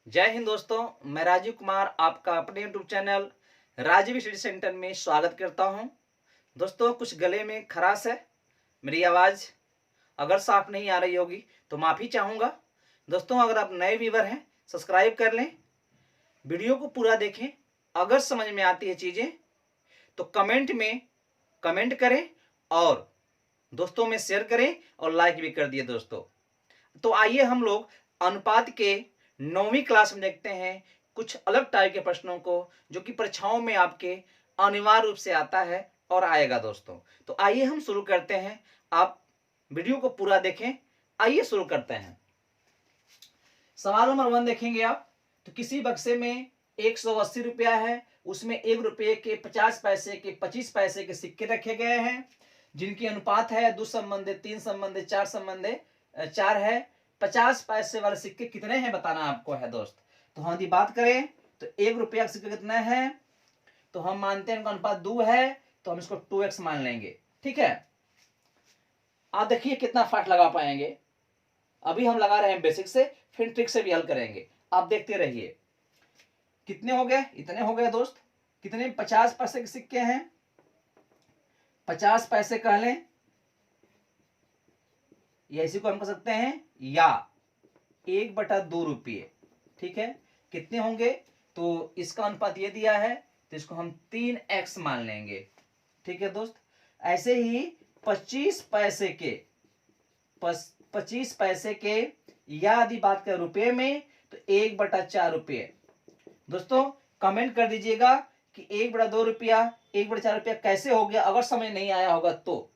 जय हिंद दोस्तों। मैं राजीव कुमार आपका अपने YouTube channel Rajiv study centre में स्वागत करता हूं। दोस्तों, कुछ गले में खराश है। मेरी आवाज़ अगर साफ नहीं आ रही होगी तो माफ़ी चाहूँगा। दोस्तों, अगर आप नए व्यूवर हैं सब्सक्राइब कर लें, वीडियो को पूरा देखें। अगर समझ में आती है चीज़ें तो कमेंट में कमेंट करें और दोस्तों में शेयर करें और लाइक भी कर दिए दोस्तों। तो आइए हम लोग अनुपात के 9वीं क्लास में देखते हैं कुछ अलग टाइप के प्रश्नों को, जो कि परीक्षाओं में आपके अनिवार्य रूप से आता है और आएगा दोस्तों। तो आइए हम शुरू करते हैं। आप वीडियो को पूरा देखें। आइए शुरू करते हैं। सवाल नंबर 1 देखेंगे आप। तो किसी बक्से में 180 रुपया है, उसमें 1 रुपये के 50 पैसे के 25 पैसे के सिक्के रखे गए हैं, जिनकी अनुपात है 2 संबंधे 3 संबंधे 4 संबंधे 4 है। 50 पैसे वाले सिक्के कितने हैं बताना आपको है दोस्त। तो हम यदि बात करें तो 1 रुपया का सिक्का कितना है, तो हम मानते हैं उनका अनुपात 2 है, तो हम इसको 2x मान लेंगे। ठीक है, आप देखिए कितना फास्ट लगा पाएंगे। अभी हम लगा रहे हैं बेसिक से, फिर ट्रिक से भी हल करेंगे। आप देखते रहिए। कितने हो गए, इतने हो गए दोस्त। कितने 50 पैसे के सिक्के हैं, 50 पैसे कह लें, या इसी को हम कह सकते हैं या 1/2 रुपये। ठीक है, कितने होंगे, तो इसका अनुपात ये दिया है, तो इसको हम 3x मान लेंगे। ठीक है दोस्त। ऐसे ही 25 पैसे के 25 पैसे के या यदि बात करें रुपये में तो 1/4 रुपये। दोस्तों कमेंट कर दीजिएगा कि 1/2 रुपया 1/4 रुपया कैसे हो गया। अगर समझ नहीं आया होगा तो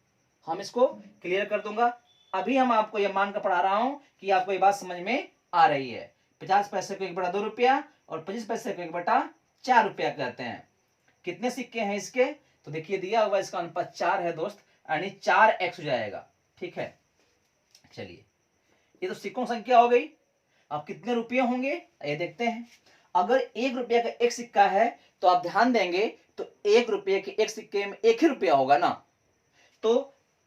हम इसको क्लियर कर दूंगा। अभी हम आपको यह मानकर पढ़ा रहा हूं कि आपको ये बात समझ में आ रही है। 50 पैसे को 1/2 रुपया और 25 पैसे को 1/4 रुपया कहते हैं। कितने सिक्के हैं इसके, तो देखिए दिया हुआ इसका अनुपात 4 है दोस्त, यानी 4x हो जाएगा। ठीक है, चलिए ये तो सिक्कों की संख्या हो गई। अब कितने रुपये होंगे ये देखते हैं। अगर 1 रुपया का एक सिक्का है तो आप ध्यान देंगे तो 1 रुपये के एक सिक्के में 1 ही रुपया होगा ना। तो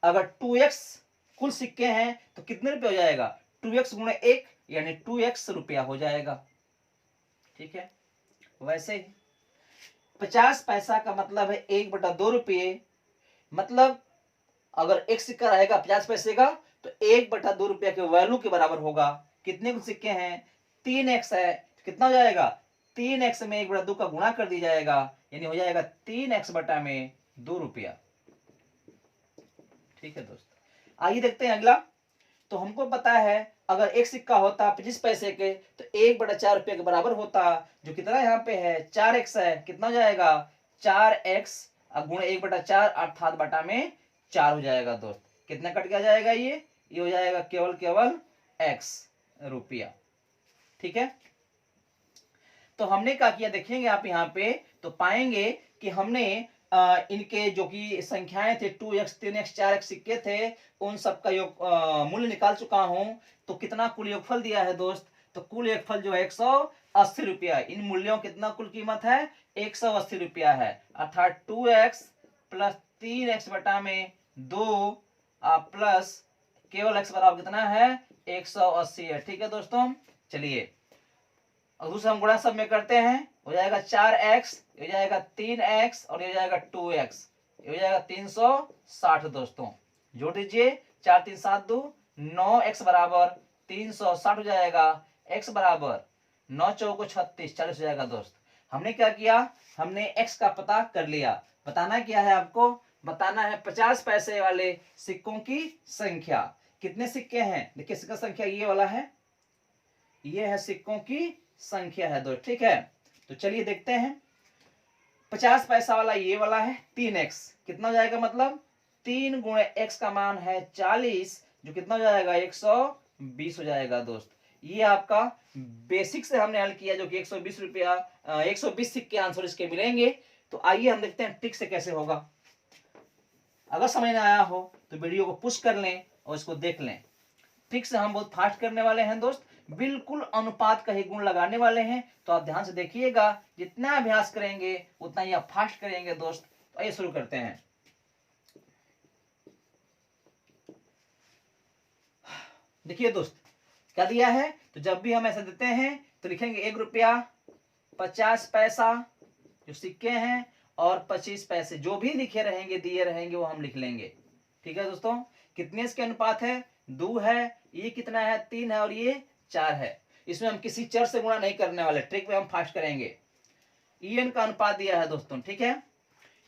अगर 2x कुल सिक्के हैं तो कितने रुपये हो जाएगा, 2x गुणे 1 यानी 2x रुपया हो जाएगा। ठीक है, वैसे ही 50 पैसा का मतलब है 1/2 रुपये। मतलब अगर एक सिक्का रहेगा 50 पैसे का तो 1/2 रुपया के वैल्यू के बराबर होगा। कितने कुल सिक्के हैं, 3x है, तो कितना हो जाएगा, 3x में 1/2 का गुणा कर दिया जाएगा, यानी हो जाएगा 3x बटा में 2 रुपया। ठीक है दोस्त, आइए देखते हैं अगला। तो हमको पता है अगर एक सिक्का होता 25 पैसे के तो 1/4 रुपये के बराबर होता, जो कितना यहाँ पे है 4x है, कितना हो जाएगा 4x गुणे 1/4 अर्थात बटा में 4 हो जाएगा दोस्त। कितना कट गया जाएगा, ये हो जाएगा केवल x रुपया। ठीक है, तो हमने क्या किया देखेंगे आप यहाँ पे तो पाएंगे कि हमने इनके जो कि संख्याएं थे 2x 3x 4x सिक्के थे, उन सब का योग मूल्य निकाल चुका हूं। तो कितना कुल योगफल दिया है दोस्त, तो कुल योगफल जो है 180 रुपया। इन मूल्यों कितना कुल कीमत है 180 रुपया है, अर्थात 2x प्लस 3x बटा में 2 प्लस केवल x बराबर कितना है 180 है। ठीक है दोस्तों, चलिए और दूसरा हम गुणा सब में करते हैं, हो जाएगा 4x, हो जाएगा 3x और ये हो जाएगा 2x, ये हो जाएगा 360 दोस्तों। जोड़ दीजिए 4 3 7 2 9x बराबर 360 हो जाएगा। x बराबर 9 चौको 36 40 हो जाएगा दोस्त। हमने क्या किया, हमने x का पता कर लिया। बताना क्या है आपको, बताना है 50 पैसे वाले सिक्कों की संख्या। कितने सिक्के हैं, देखिए सिक्का संख्या ये वाला है, ये है सिक्कों की संख्या है दोस्त। ठीक है, तो चलिए देखते हैं। 50 पैसा वाला ये वाला है 3x, कितना हो जाएगा, मतलब 3 गुणे x का मान है 40, जो कितना हो जाएगा 120 हो जाएगा दोस्त। ये आपका बेसिक से हमने हल किया, जो कि 120 रुपया 120 सिक्के आंसर इसके मिलेंगे। तो आइए हम देखते हैं ट्रिक से कैसे होगा। अगर समझ में आया हो तो वीडियो को पुश कर लें और इसको देख लें। ट्रिक से हम बहुत फास्ट करने वाले हैं दोस्त, बिल्कुल अनुपात का ही गुण लगाने वाले हैं। तो आप ध्यान से देखिएगा, जितना अभ्यास करेंगे उतना ही आप फास्ट करेंगे दोस्त। तो आइए शुरू करते हैं। देखिए दोस्त क्या दिया है, तो जब भी हम ऐसा देते हैं तो लिखेंगे 1 रुपया 50 पैसा जो सिक्के हैं और 25 पैसे जो भी लिखे रहेंगे दिए रहेंगे वो हम लिख लेंगे। ठीक है दोस्तों, कितने इसके अनुपात है? 2 है, ये कितना है? 3 है और ये 4 है। इसमें हम किसी चर से गुणा नहीं करने वाले, ट्रिक में हम फास्ट करेंगे। EN का अनुपात दिया है दोस्तों, ठीक है।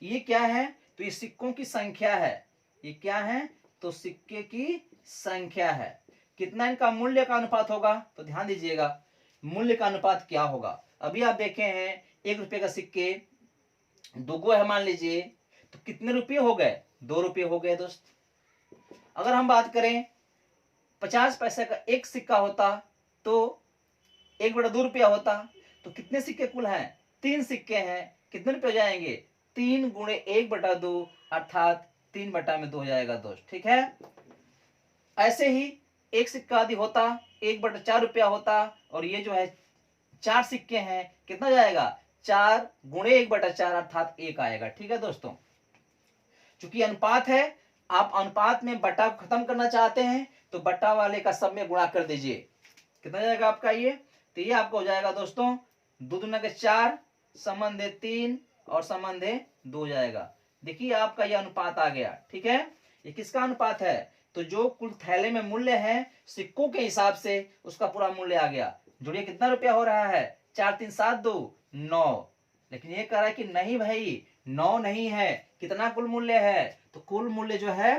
ये क्या है? तो ये सिक्कों की संख्या है। ये क्या है? तो सिक्के की संख्या है। कितना इनका मूल्य का अनुपात होगा? तो ध्यान दीजिएगा, मूल्य का अनुपात क्या होगा। अभी आप देखे हैं 1 रुपये का सिक्के 2 गो है मान लीजिए, तो कितने रुपये हो गए? 2 रुपये हो गए दोस्त। अगर हम बात करें 50 पैसे का एक सिक्का होता तो 1/2 रुपया होता, तो कितने सिक्के कुल हैं? 3 सिक्के हैं। कितने रुपये हो जाएंगे? 3 गुणे 1/2 अर्थात 3/2 हो जाएगा दोस्त। ठीक है, ऐसे ही एक सिक्का आदि होता 1/4 रुपया होता, और ये जो है 4 सिक्के हैं, कितना जाएगा? 4 गुणे 1/4 अर्थात 1 आएगा। ठीक है दोस्तों, चूंकि अनुपात है, आप अनुपात में बटा खत्म करना चाहते हैं तो बटा वाले का सब में गुणा कर दीजिए। कितना जाएगा आपका ये? तो ये आपको हो जाएगा दोस्तों 2 दूना के 4, संबंध है 3 और संबंध है 2 जाएगा। देखिए आपका ये अनुपात आ गया। ठीक है, ये किसका अनुपात है? तो जो कुल थैले में मूल्य है सिक्कों के हिसाब से उसका पूरा मूल्य आ गया। जुड़िए कितना रुपया हो रहा है? 4 3 7 2 9। लेकिन ये कह रहा है कि नहीं भाई 9 नहीं है, कितना कुल मूल्य है? तो कुल मूल्य जो है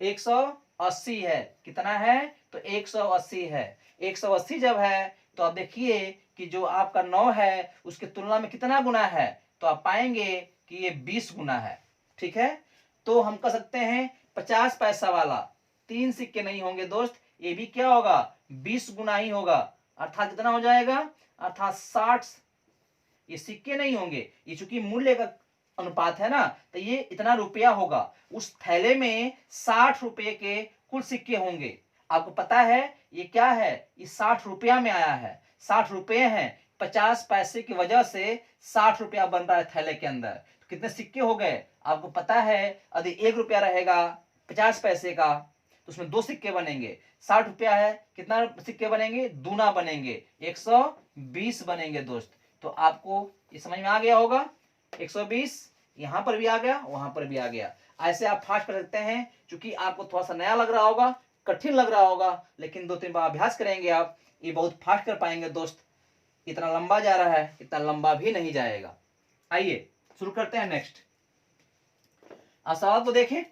180 है। कितना है? तो 180 है। 180 जब है तो आप देखिए कि जो आपका 9 है उसके तुलना में कितना गुना है, तो आप पाएंगे कि ये 20 गुना है। ठीक है, तो हम कह सकते हैं 50 पैसा वाला 3 सिक्के नहीं होंगे दोस्त, ये भी क्या होगा? 20 गुना ही होगा। अर्थात कितना हो जाएगा? अर्थात 60। ये सिक्के नहीं होंगे, ये चूंकि मूल्य का अनुपात है ना, तो ये इतना रुपया होगा। उस थैले में 60 रुपये के कुल सिक्के होंगे। आपको पता है ये क्या है? ये 60 रुपया में आया है। 60 रुपये हैं, 50 पैसे की वजह से 60 रुपया बन रहा है थैले के अंदर। तो कितने सिक्के हो गए? आपको पता है यदि 1 रुपया रहेगा 50 पैसे का तो उसमें 2 सिक्के बनेंगे। 60 रुपया है, कितना सिक्के बनेंगे? दूना बनेंगे, 120 बनेंगे दोस्त। तो आपको ये समझ में आ गया होगा। 120 यहां पर भी आ गया, वहां पर भी आ गया। ऐसे आप फास्ट कर सकते हैं। क्योंकि आपको थोड़ा सा नया लग रहा होगा, कठिन लग रहा होगा, लेकिन 2-3 बार अभ्यास करेंगे आप, ये बहुत फास्ट कर पाएंगे दोस्त। इतना लंबा जा रहा है, इतना लंबा भी नहीं जाएगा। आइए शुरू करते हैं नेक्स्ट। आप सवाल को देखें,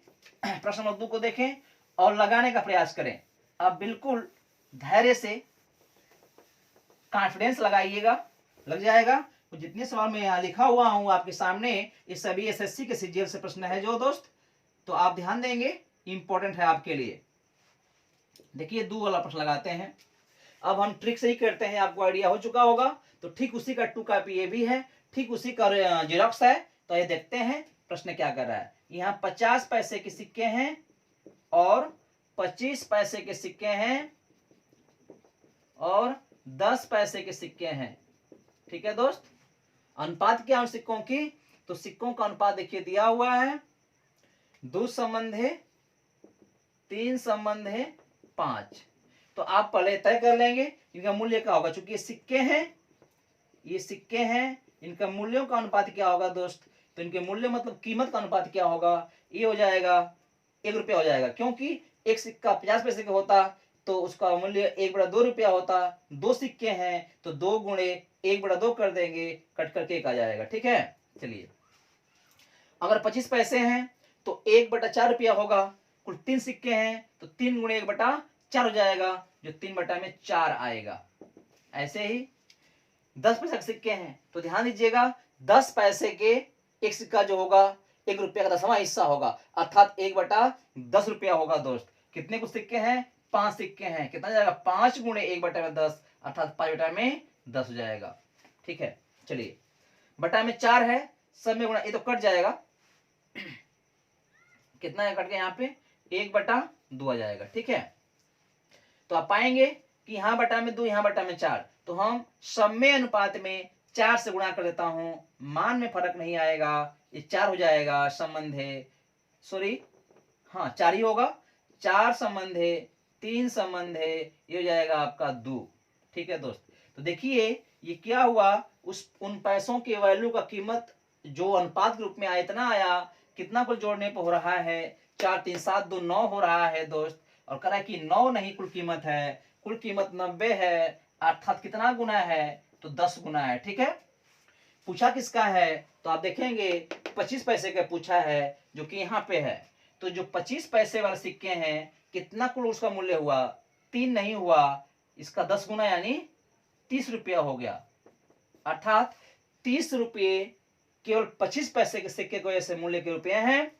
प्रश्न नंबर 2 को देखें और लगाने का प्रयास करें। आप बिल्कुल धैर्य से कॉन्फिडेंस लगाइएगा, लग जाएगा। तो जितने सवाल मैं यहाँ लिखा हुआ हूँ आपके सामने, ये सभी एसएससी के सीजीएल से प्रश्न है जो दोस्त, तो आप ध्यान देंगे, इंपॉर्टेंट है आपके लिए। देखिए 2 वाला प्रश्न लगाते हैं। अब हम ट्रिक से ही करते हैं, आपको आइडिया हो चुका होगा। तो ठीक उसी का 2 कॉपी ये भी है, ठीक उसी का जेरॉक्स है। तो ये देखते हैं प्रश्न क्या कर रहा है। यहाँ 50 पैसे के सिक्के हैं और 25 पैसे के सिक्के हैं और 10 पैसे के सिक्के हैं। ठीक है दोस्त, अनुपात क्या है सिक्कों की? तो सिक्कों का अनुपात देखिए दिया हुआ है, 2 संबंध है, 3 संबंध है, 5। तो आप पहले तय कर लेंगे इनका मूल्य क्या होगा। चूंकि ये सिक्के हैं, इनका मूल्यों का अनुपात क्या होगा दोस्त? तो इनके मूल्य मतलब कीमत का अनुपात क्या होगा? ये हो जाएगा 1 रुपया हो जाएगा, क्योंकि एक सिक्का 50 पैसे का होता तो उसका मूल्य 1/2 रुपया होता। 2 सिक्के हैं तो 2 गुणे 1/2 कर देंगे, कट करके 1 आ जाएगा। ठीक है, चलिए अगर 25 पैसे हैं तो 1/4 रुपया होगा। कुल 3 सिक्के हैं तो 3 गुणे 1/4 हो जाएगा, जो 3/4 आएगा। ऐसे ही 10 पैसे के सिक्के हैं तो ध्यान दीजिएगा 10 पैसे के एक सिक्का जो होगा 1 रुपया का 10वां हिस्सा होगा, अर्थात 1/10 रुपया होगा दोस्त। कितने कुछ सिक्के हैं? 5 सिक्के हैं, कितना जाएगा? 5 गुणे 1/10 अर्थात 5/10 हो जाएगा। ठीक है, चलिए बटा में 4 है, सब में गुणा, ये तो कट जाएगा। कितना है कट गया? यहाँ पे 1/2 आ जाएगा। ठीक है, तो आप पाएंगे कि यहाँ बटा में 2, यहाँ बटा में 4, तो हम समय अनुपात में 4 से गुणा कर देता हूं, मान में फर्क नहीं आएगा, ये 4 हो जाएगा। संबंध है, सॉरी हाँ 4 ही होगा। 4 संबंध है, 3 संबंध है, ये हो जाएगा आपका 2। ठीक है दोस्त। तो देखिए ये क्या हुआ, उन पैसों के वैल्यू का कीमत जो अनुपात के रूप में आया इतना आया, कितना कुल जोड़ने पर हो रहा है 4 3 7 2 9 हो रहा है दोस्त। और कह रहा है कि 9 नहीं कुल कीमत है, कुल कीमत 90 है, अर्थात कितना गुना है, तो 10 गुना है। ठीक है, पूछा किसका है, तो आप देखेंगे 25 पैसे का पूछा है, जो कि यहाँ पे है। तो जो 25 पैसे वाले सिक्के हैं, कितना कुल उसका मूल्य हुआ, 3 नहीं हुआ, इसका 10 गुना यानी 30 रुपया हो गया। अर्थात 30 रुपये केवल 25 पैसे के सिक्के को ऐसे मूल्य के रुपये हैं।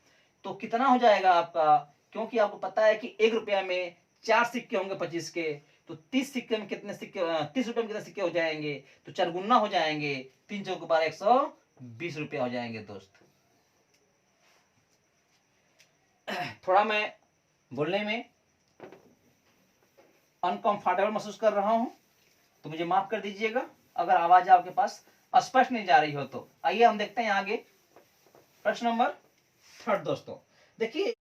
तो कितना हो जाएगा आपका, क्योंकि आपको पता है कि 1 रुपया में 4 सिक्के होंगे 25 के, तो 30 सिक्के में कितने सिक्के, 30 रुपये में कितने सिक्के हो जाएंगे, तो 4 गुना हो जाएंगे, 3 चौक 12 120 रुपया हो जाएंगे दोस्त। थोड़ा मैं बोलने में अनकंफर्टेबल महसूस कर रहा हूं, तो मुझे माफ कर दीजिएगा अगर आवाज आपके पास स्पष्ट नहीं जा रही हो तो। आइए हम देखते हैं आगे प्रश्न नंबर 3 दोस्तों। देखिए